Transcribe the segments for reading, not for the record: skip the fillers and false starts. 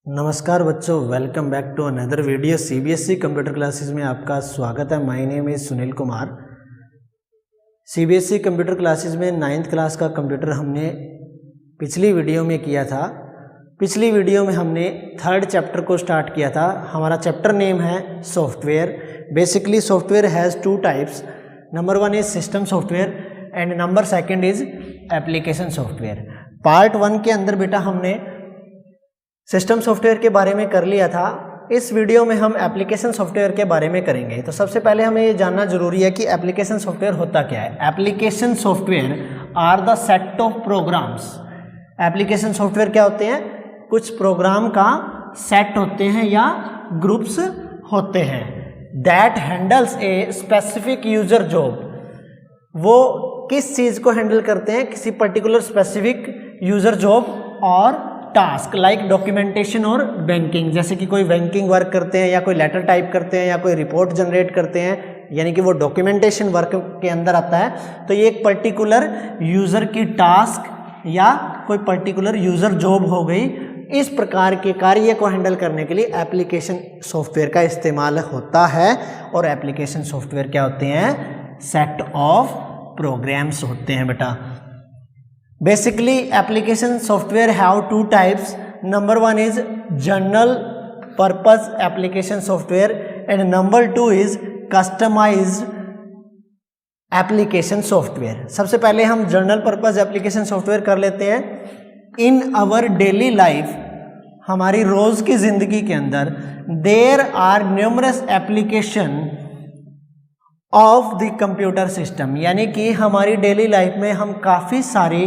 नमस्कार बच्चों, welcome back to another video. CBSE computer classes में आपका स्वागत है। My name is Sunil Kumar. CBSE computer classes में 9th क्लास का कंप्यूटर हमने पिछली वीडियो में किया था। पिछली वीडियो में हमने 3rd चैप्टर को स्टार्ट किया था। हमारा चैप्टर नेम है software. Basically software has 2 types. Number 1 is system software and number 2 is application software. Part 1 के अंदर बेटा हमने सिस्टम सॉफ्टवेयर के बारे में कर लिया था। इस वीडियो में हम एप्लीकेशन सॉफ्टवेयर के बारे में करेंगे। तो सबसे पहले हमें ये जानना जरूरी है कि एप्लीकेशन सॉफ्टवेयर होता क्या है। Application software are the set of programs. Application software क्या होते हैं? कुछ प्रोग्राम का सेट होते हैं या ग्रुप्स होते हैं that handles a specific user job. वो किस चीज़ को हैंडल करते हैं? किसी पर्टिकुलर स्पेसिफिक यूजर जॉब और टास्क लाइक डॉक्यूमेंटेशन और बैंकिंग। जैसे कि कोई बैंकिंग वर्क करते हैं या कोई लेटर टाइप करते हैं या कोई रिपोर्ट जनरेट करते हैं, यानी कि वो डॉक्यूमेंटेशन वर्क के अंदर आता है। तो ये एक पर्टिकुलर यूज़र की टास्क या कोई पर्टिकुलर यूज़र जॉब हो गई। इस प्रकार के कार्य को हैंडल करने के लिए एप्लीकेशन सॉफ्टवेयर का इस्तेमाल होता है। और एप्लीकेशन सॉफ्टवेयर क्या होते हैं? सेट ऑफ प्रोग्राम्स होते हैं बेटा। Basically, application software have 2 types. Number 1 is general purpose application software and number 2 is customized application software. सबसे पहले हम general purpose application software कर लेते हैं। In our daily life, हमारी रोज़ की ज़िंदगी के अंदर there are numerous application of the computer system, यानी कि हमारी डेली लाइफ में हम काफ़ी सारे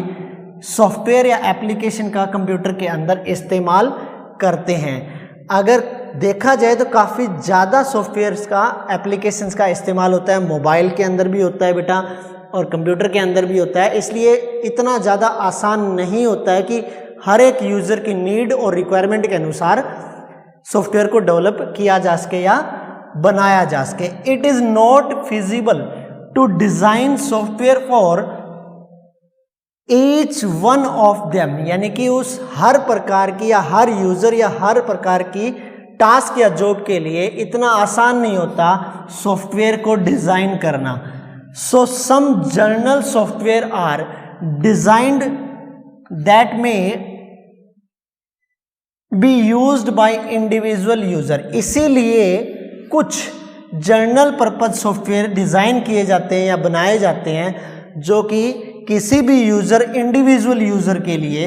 सॉफ्टवेयर या एप्लीकेशन का कंप्यूटर के अंदर इस्तेमाल करते हैं। अगर देखा जाए तो काफ़ी ज़्यादा सॉफ्टवेयर्स का एप्लीकेशंस का इस्तेमाल होता है। मोबाइल के अंदर भी होता है बेटा और कंप्यूटर के अंदर भी होता है। इसलिए इतना ज़्यादा आसान नहीं होता है कि हर एक यूज़र की नीड और रिक्वायरमेंट के अनुसार सॉफ्टवेयर को डेवलप किया जा सके या बनाया जा सके। It is not feasible to design software for each one of them, यानी कि उस हर प्रकार की या हर यूजर या हर प्रकार की टास्क या जॉब के लिए इतना आसान नहीं होता सॉफ्टवेयर को डिजाइन करना। So some general software are designed that may be used by individual user. इसीलिए कुछ जनरल पर्पज सॉफ्टवेयर डिज़ाइन किए जाते हैं या बनाए जाते हैं जो कि किसी भी यूज़र इंडिविजुअल यूज़र के लिए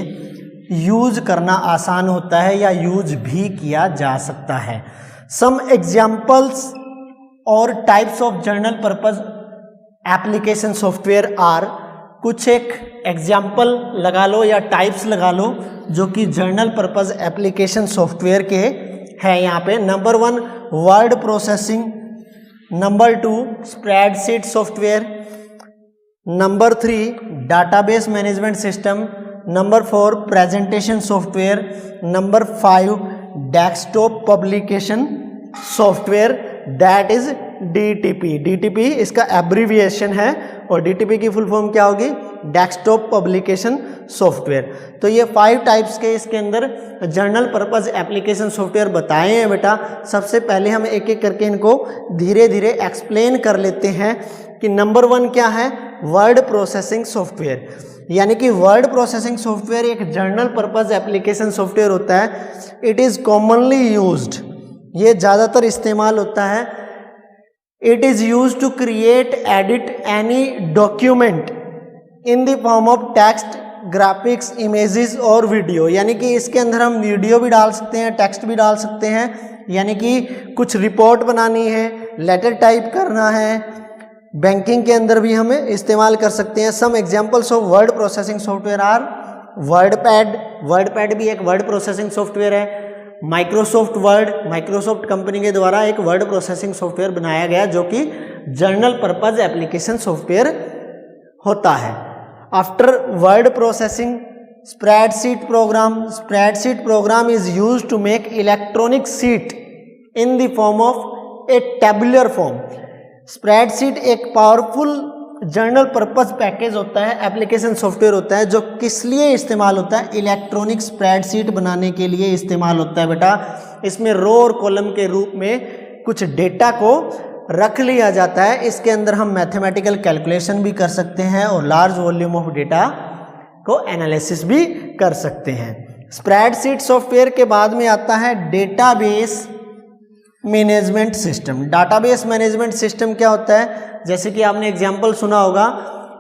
यूज करना आसान होता है या यूज भी किया जा सकता है। सम एग्जाम्पल्स और types of general purpose application software are, कुछ एक एग्जाम्पल लगा लो या टाइप्स लगा लो जो कि जनरल पर्पज एप्लीकेशन सॉफ्टवेयर के है यहाँ पे। Number 1 word processing, number 2 spreadsheet software, number 3 database management system, number 4 presentation software, number 5 desktop publication software that is DTP. DTP इसका एब्रीविएशन है और डीटीपी की फुल फॉर्म क्या होगी? Desktop publication software. तो ये 5 टाइप्स के इसके अंदर जनरल पर्पज एप्लीकेशन सॉफ्टवेयर बताए हैं बेटा। सबसे पहले हम एक एक करके इनको धीरे धीरे एक्सप्लेन कर लेते हैं कि नंबर 1 क्या है? Word processing software. यानी कि वर्ड प्रोसेसिंग सॉफ्टवेयर एक जनरल पर्पज एप्लीकेशन सॉफ्टवेयर होता है। इट इज़ कॉमनली यूज्ड, ये ज़्यादातर इस्तेमाल होता है। It is used to create edit any document in the form of text, graphics, images और वीडियो। यानी कि इसके अंदर हम वीडियो भी डाल सकते हैं, टेक्स्ट भी डाल सकते हैं। यानी कि कुछ रिपोर्ट बनानी है, लेटर टाइप करना है, बैंकिंग के अंदर भी हमें इस्तेमाल कर सकते हैं। Some examples of word processing software are WordPad. WordPad भी एक वर्ड प्रोसेसिंग सॉफ्टवेयर है। माइक्रोसॉफ्ट वर्ड, माइक्रोसॉफ्ट कंपनी के द्वारा एक वर्ड प्रोसेसिंग सॉफ्टवेयर बनाया गया जो कि जनरल पर्पज एप्लीकेशन सॉफ्टवेयर होता है। After word processing spreadsheet program. Spreadsheet program is used to make electronic sheet in the form of a tabular form. Spreadsheet एक पावरफुल जनरल पर्पस पैकेज होता है, application software होता है जो किस लिए इस्तेमाल होता है, इलेक्ट्रॉनिक स्प्रेडशीट बनाने के लिए इस्तेमाल होता है बेटा। इसमें रो और कॉलम के रूप में कुछ डेटा को रख लिया जाता है, इसके अंदर हम मैथमेटिकल कैलकुलेशन भी कर सकते हैं और लार्ज वॉल्यूम ऑफ डेटा को एनालिसिस भी कर सकते हैं। स्प्रेडशीट सॉफ्टवेयर के बाद में आता है database management system. Database management system क्या होता है, जैसे कि आपने एग्जांपल सुना होगा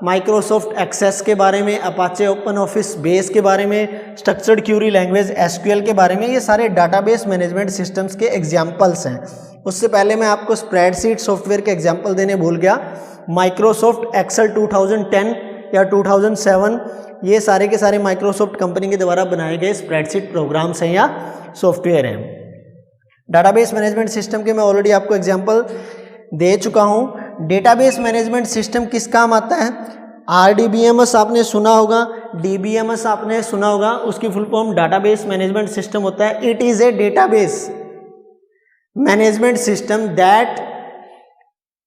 माइक्रोसॉफ्ट एक्सेस के बारे में, अपाचे ओपन ऑफिस बेस के बारे में, स्ट्रक्चर्ड क्यूरी लैंग्वेज एसक्यूएल के बारे में, ये सारे डाटाबेस मैनेजमेंट सिस्टम्स के एग्जांपल्स हैं। उससे पहले मैं आपको स्प्रेडशीट सॉफ्टवेयर के एग्जांपल देने भूल गया। माइक्रोसॉफ्ट एक्सेल 2010 या 2007, ये सारे के सारे माइक्रोसॉफ्ट कंपनी के द्वारा बनाए गए स्प्रेडशीट प्रोग्राम्स हैं या सॉफ्टवेयर हैं। डाटाबेस मैनेजमेंट सिस्टम के मैं ऑलरेडी आपको एग्जांपल दे चुका हूँ। डेटाबेस मैनेजमेंट सिस्टम किस काम आता है, RDBMS आपने सुना होगा, DBMS आपने सुना होगा, उसकी full form database management system होता है। It is a database management system that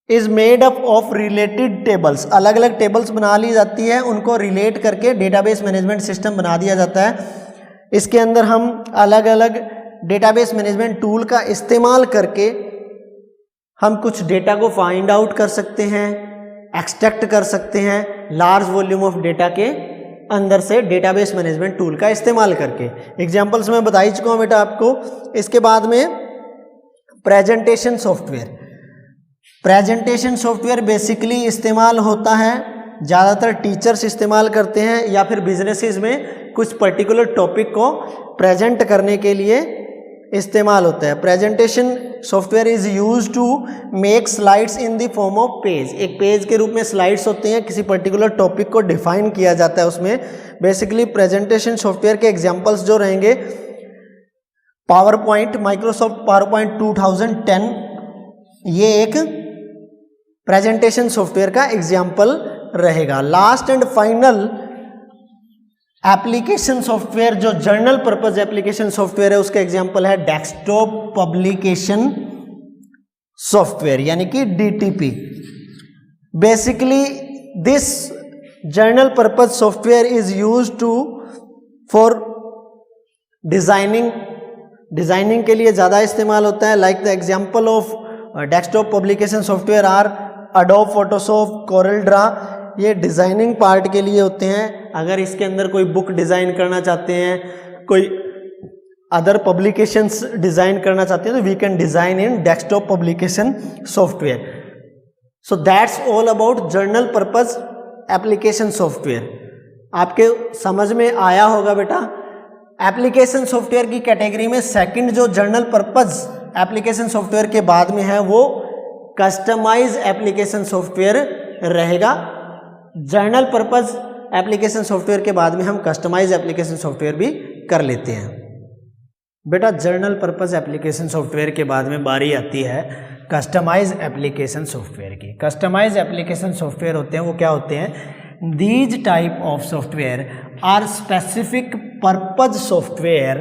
is made up of related tables. अलग अलग टेबल्स बना ली जाती है, उनको रिलेट करके डेटाबेस मैनेजमेंट सिस्टम बना दिया जाता है। इसके अंदर हम अलग अलग डेटाबेस मैनेजमेंट टूल का इस्तेमाल करके हम कुछ डेटा को फाइंड आउट कर सकते हैं, एक्सट्रैक्ट कर सकते हैं लार्ज वॉल्यूम ऑफ डेटा के अंदर से डेटाबेस मैनेजमेंट टूल का इस्तेमाल करके। एग्जांपल्स मैं बता ही चुका हूँ बेटा आपको। इसके बाद में presentation software. Presentation software basically इस्तेमाल होता है, ज़्यादातर टीचर्स इस्तेमाल करते हैं या फिर बिजनेसेस में कुछ पर्टिकुलर टॉपिक को प्रेजेंट करने के लिए इस्तेमाल होता है। Presentation software is use to make slides in the form of page. एक पेज के रूप में स्लाइड्स होते हैं, किसी पर्टिकुलर टॉपिक को डिफाइन किया जाता है उसमें। बेसिकली प्रेजेंटेशन सॉफ्टवेयर के एग्जांपल्स जो रहेंगे, power point, Microsoft power point 2010, ये एक प्रेजेंटेशन सॉफ्टवेयर का एग्जाम्पल रहेगा। Last and final application software जो जनरल पर्पज एप्लीकेशन सॉफ्टवेयर है, उसका एग्जांपल है डेस्कटॉप पब्लिकेशन सॉफ्टवेयर यानी कि DTP। Basically this general purpose software is used to for designing के लिए ज़्यादा इस्तेमाल होता है। Like the example of desktop publication software are Adobe Photoshop, Corel Draw. ये डिज़ाइनिंग पार्ट के लिए होते हैं। अगर इसके अंदर कोई बुक डिज़ाइन करना चाहते हैं, कोई अदर पब्लिकेशंस डिज़ाइन करना चाहते हैं, तो we can design in desktop publication software. So that's all about general purpose application software. आपके समझ में आया होगा बेटा। एप्लीकेशन सॉफ्टवेयर की कैटेगरी में सेकंड जो जनरल पर्पज एप्लीकेशन सॉफ्टवेयर के बाद में है वो कस्टमाइज एप्लीकेशन सॉफ्टवेयर रहेगा। जनरल पर्पज एप्लीकेशन सॉफ्टवेयर के बाद में हम कस्टमाइज एप्लीकेशन सॉफ्टवेयर भी कर लेते हैं। बेटा जनरल पर्पज एप्लीकेशन सॉफ्टवेयर के बाद में बारी आती है कस्टमाइज एप्लीकेशन सॉफ्टवेयर की। कस्टमाइज एप्लीकेशन सॉफ्टवेयर होते हैं, वो क्या होते हैं, these type of software are specific purpose software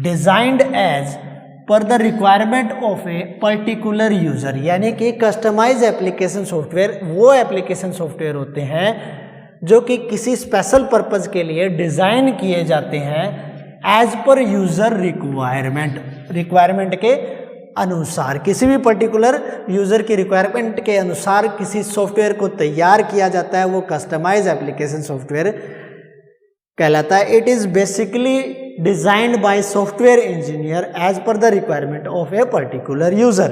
designed as per the requirement of a particular user. यानी कि कस्टमाइज एप्लीकेशन सॉफ्टवेयर वो एप्लीकेशन सॉफ्टवेयर होते हैं जो कि किसी स्पेशल पर्पज के लिए डिज़ाइन किए जाते हैं एज पर यूज़र रिक्वायरमेंट के अनुसार। किसी भी पर्टिकुलर यूज़र की रिक्वायरमेंट के अनुसार किसी सॉफ्टवेयर को तैयार किया जाता है, वो कस्टमाइज एप्लीकेशन सॉफ्टवेयर कहलाता है। It is basically designed by software engineer as per the requirement of a particular user.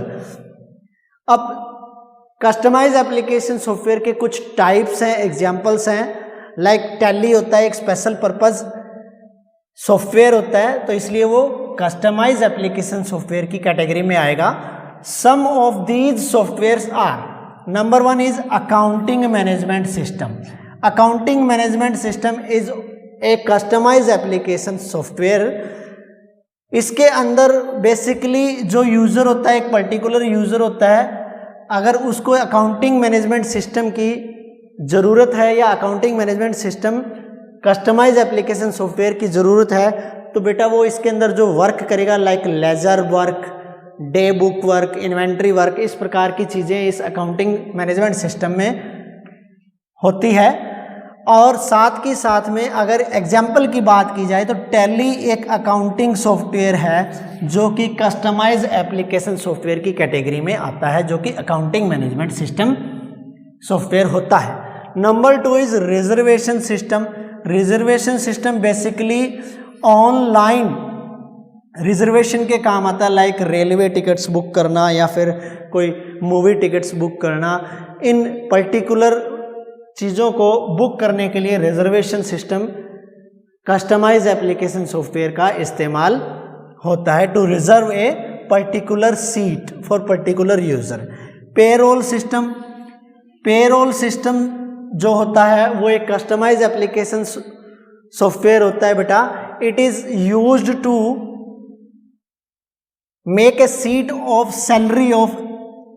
अब कस्टमाइज एप्लीकेशन सॉफ्टवेयर के कुछ टाइप्स हैं, एग्जांपल्स हैं। लाइक टैली होता है, एक स्पेशल पर्पज सॉफ्टवेयर होता है, तो इसलिए वो कस्टमाइज एप्लीकेशन सॉफ्टवेयर की कैटेगरी में आएगा। Some of these softwares are, number 1 is accounting management system. Accounting management system is a customize application software. इसके अंदर बेसिकली जो यूज़र होता है, एक पर्टिकुलर यूज़र होता है, अगर उसको अकाउंटिंग मैनेजमेंट सिस्टम की ज़रूरत है या accounting management system customize application software की ज़रूरत है, तो बेटा वो इसके अंदर जो वर्क करेगा, like ledger work, day book work, inventory work, इस प्रकार की चीज़ें इस अकाउंटिंग मैनेजमेंट सिस्टम में होती है। और साथ के साथ में अगर एग्जाम्पल की बात की जाए तो टैली एक अकाउंटिंग सॉफ्टवेयर है जो कि कस्टमाइज एप्लीकेशन सॉफ्टवेयर की कैटेगरी में आता है, जो कि अकाउंटिंग मैनेजमेंट सिस्टम सॉफ्टवेयर होता है। Number 2 is reservation system. Reservation system basically online reservation के काम आता है, लाइक रेलवे टिकट्स बुक करना या फिर कोई मूवी टिकट्स बुक करना। इन पर्टिकुलर चीज़ों को बुक करने के लिए reservation system customize application software का इस्तेमाल होता है to reserve a particular seat for particular user. Payroll system, payroll system जो होता है वो एक कस्टमाइज एप्लीकेशन सॉफ्टवेयर होता है बेटा। It is used to make a seat of salary of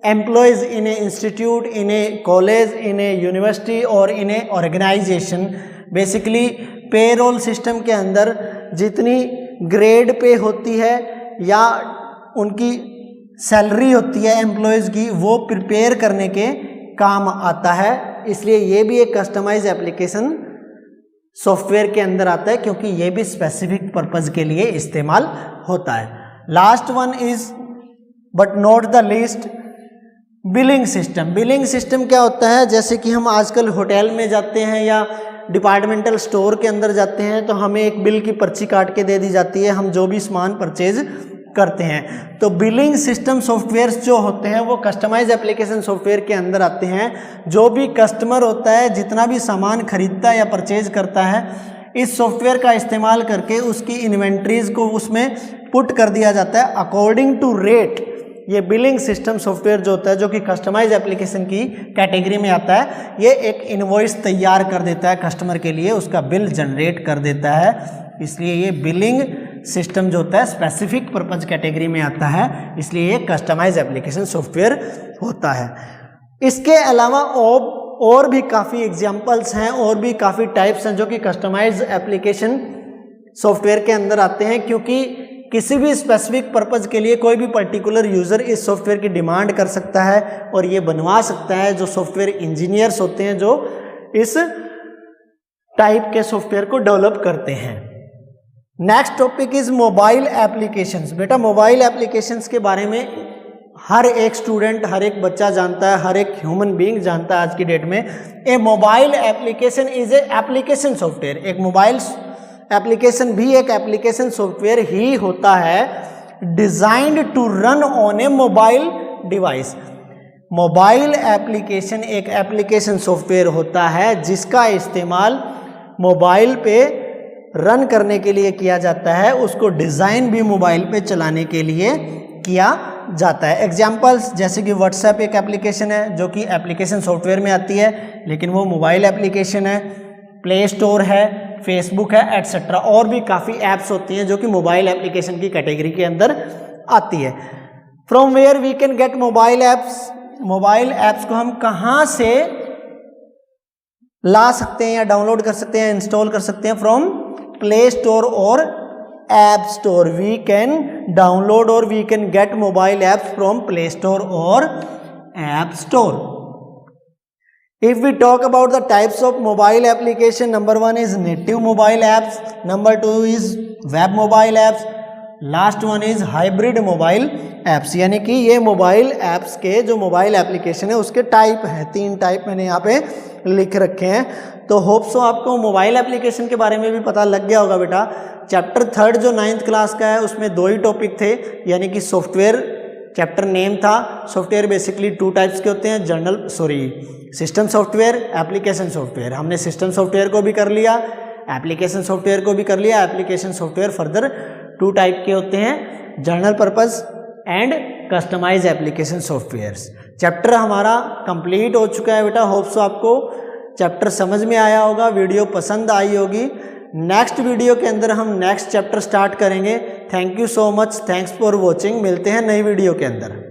employees in a institute, in a college, in a university और in a organization. Basically payroll system के अंदर जितनी ग्रेड पे होती है या उनकी सैलरी होती है एम्प्लॉयज़ की, वो प्रिपेयर करने के काम आता है। इसलिए ये भी एक कस्टमाइज एप्लीकेशन सॉफ्टवेयर के अंदर आता है, क्योंकि ये भी स्पेसिफिक पर्पज़ के लिए इस्तेमाल होता है। Last one is but not the least billing system. Billing system क्या होता है, जैसे कि हम आजकल होटल में जाते हैं या डिपार्टमेंटल स्टोर के अंदर जाते हैं तो हमें एक बिल की पर्ची काट के दे दी जाती है हम जो भी सामान परचेज करते हैं। तो बिलिंग सिस्टम सॉफ्टवेयर्स जो होते हैं वो कस्टमाइज एप्लीकेशन सॉफ्टवेयर के अंदर आते हैं। जो भी कस्टमर होता है, जितना भी सामान खरीदता है या परचेज करता है, इस सॉफ्टवेयर का इस्तेमाल करके उसकी इन्वेंट्रीज को उसमें पुट कर दिया जाता है अकॉर्डिंग टू रेट। ये बिलिंग सिस्टम सॉफ्टवेयर जो होता है, जो कि कस्टमाइज एप्लीकेशन की कैटेगरी में आता है, ये एक इनवॉइस तैयार कर देता है कस्टमर के लिए, उसका बिल जनरेट कर देता है। इसलिए ये बिलिंग सिस्टम जो होता है स्पेसिफिक पर्पज कैटेगरी में आता है, इसलिए ये कस्टमाइज एप्लीकेशन सॉफ्टवेयर होता है। इसके अलावा और भी काफ़ी एग्जाम्पल्स हैं और भी काफ़ी टाइप्स हैं जो कि कस्टमाइज एप्लीकेशन सॉफ्टवेयर के अंदर आते हैं, क्योंकि किसी भी स्पेसिफिक पर्पज के लिए कोई भी पर्टिकुलर यूज़र इस सॉफ्टवेयर की डिमांड कर सकता है और ये बनवा सकता है। जो सॉफ्टवेयर इंजीनियर्स होते हैं जो इस टाइप के सॉफ्टवेयर को डेवलप करते हैं। Next topic is mobile applications. बेटा मोबाइल एप्लीकेशंस के बारे में हर एक स्टूडेंट, हर एक बच्चा जानता है, हर एक ह्यूमन बीइंग जानता है आज की डेट में। A mobile application is a application software. एक मोबाइल एप्लीकेशन भी एक एप्लीकेशन सॉफ्टवेयर ही होता है designed to run on a mobile device. Mobile application एक एप्लीकेशन सॉफ्टवेयर होता है जिसका इस्तेमाल मोबाइल पे रन करने के लिए किया जाता है, उसको डिज़ाइन भी मोबाइल पे चलाने के लिए किया जाता है। एग्जाम्पल्स जैसे कि व्हाट्सएप एक एप्लीकेशन है जो कि एप्लीकेशन सॉफ्टवेयर में आती है, लेकिन वो मोबाइल एप्लीकेशन है। प्ले स्टोर है, फेसबुक है, एटसेट्रा। और भी काफ़ी ऐप्स होती हैं जो कि मोबाइल एप्लीकेशन की कैटेगरी के अंदर आती है। From where we can get mobile apps. Mobile apps को हम कहाँ से ला सकते हैं या डाउनलोड कर सकते हैं, इंस्टॉल कर सकते हैं? फ्रॉम प्ले स्टोर और App Store. We can download और we can get mobile apps from Play Store और App Store. If we talk about the types of mobile application, number 1 is native mobile apps, number 2 is web mobile apps, last one is hybrid mobile apps. यानी कि ये mobile apps के जो mobile application है उसके type हैं, 3 type मैंने यहाँ पे लिख रखे हैं। तो होप सो आपको मोबाइल एप्लीकेशन के बारे में भी पता लग गया होगा बेटा। चैप्टर 3 जो 9th क्लास का है उसमें 2 ही टॉपिक थे, यानी कि सॉफ्टवेयर चैप्टर नेम था। सॉफ्टवेयर बेसिकली 2 टाइप्स के होते हैं, सिस्टम सॉफ्टवेयर, एप्लीकेशन सॉफ्टवेयर। हमने सिस्टम सॉफ्टवेयर को भी कर लिया, एप्लीकेशन सॉफ्टवेयर को भी कर लिया। एप्लीकेशन सॉफ्टवेयर फर्दर 2 टाइप के होते हैं, general purpose and customize application softwares. Chapter हमारा कंप्लीट हो चुका है बेटा। होप सो आपको चैप्टर समझ में आया होगा, वीडियो पसंद आई होगी। नेक्स्ट वीडियो के अंदर हम नेक्स्ट चैप्टर स्टार्ट करेंगे। Thank you so much, thanks for watching. मिलते हैं नई वीडियो के अंदर।